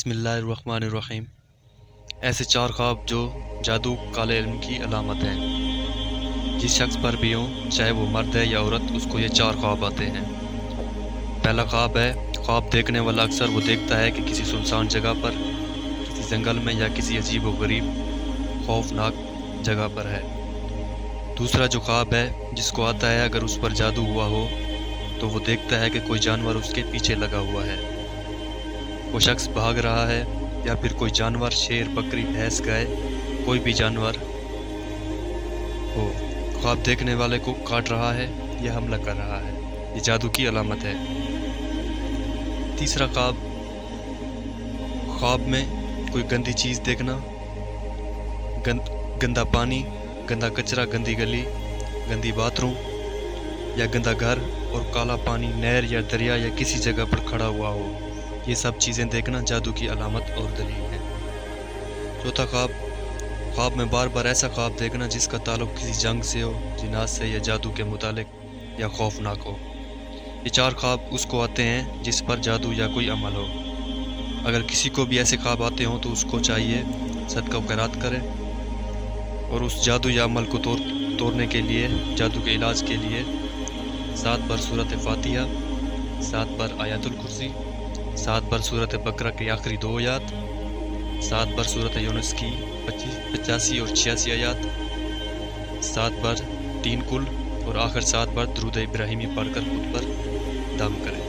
बिस्मिल्लाहिर्रहमानिर्रहीम। ऐसे चार ख्वाब जो जादू काले इल्म की अलामत हैं। जिस शख्स पर भी हों, चाहे वो मर्द है या औरत, उसको ये चार ख्वाब आते हैं। पहला ख्वाब है, ख्वाब देखने वाला अक्सर वो देखता है कि किसी सुनसान जगह पर, किसी जंगल में या किसी अजीब व गरीब खौफनाक जगह पर है। दूसरा जो ख्वाब है जिसको आता है, अगर उस पर जादू हुआ हो तो वो देखता है कि कोई जानवर उसके पीछे लगा हुआ है। वो शख्स भाग रहा है या फिर कोई जानवर, शेर, बकरी, भैंस, गाय, कोई भी जानवर हो, ख्वाब देखने वाले को काट रहा है या हमला कर रहा है। ये जादू की अलामत है। तीसरा ख्वाब, ख्वाब में कोई गंदी चीज़ देखना, गंदा पानी, गंदा कचरा, गंदी गली, गंदी बाथरूम या गंदा घर और काला पानी नहर या दरिया या किसी जगह पर खड़ा हुआ हो। ये सब चीज़ें देखना जादू की अलामत और दलील है। चौथा ख्वाब, ख्वाब में बार बार ऐसा ख्वाब देखना जिसका ताल्लुक किसी जंग से हो, जिनात से या जादू के मुतालिक या खौफनाक हो। ये चार ख्वाब उसको आते हैं जिस पर जादू या कोई अमल हो। अगर किसी को भी ऐसे ख्वाब आते हों तो उसको चाहिए सदका खैरात करे और उस जादू या अमल को तोड़ने के लिए, जादू के इलाज के लिए 7 बार सूरत फातिहा, 7 बार आयतुल कुर्सी, 7 बार सूरत बकरा की आखिरी 2 आयत, 7 बार सूरत यूनुस की 85 और 86 आयत, 7 बार 3 कुल और आखिर 7 बार दुरूद इब्राहिमी पढ़कर खुद पर दम करें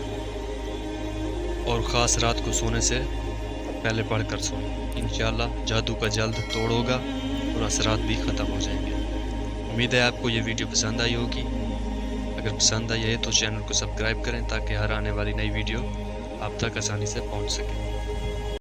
और ख़ास रात को सोने से पहले पढ़कर सोएं। इंशाअल्लाह जादू का जल्द तोड़ होगा और असरात भी ख़त्म हो जाएंगे। उम्मीद है आपको ये वीडियो पसंद आई होगी। अगर पसंद आई है तो चैनल को सब्सक्राइब करें ताकि हर आने वाली नई वीडियो आप तक आसानी से पहुंच सके।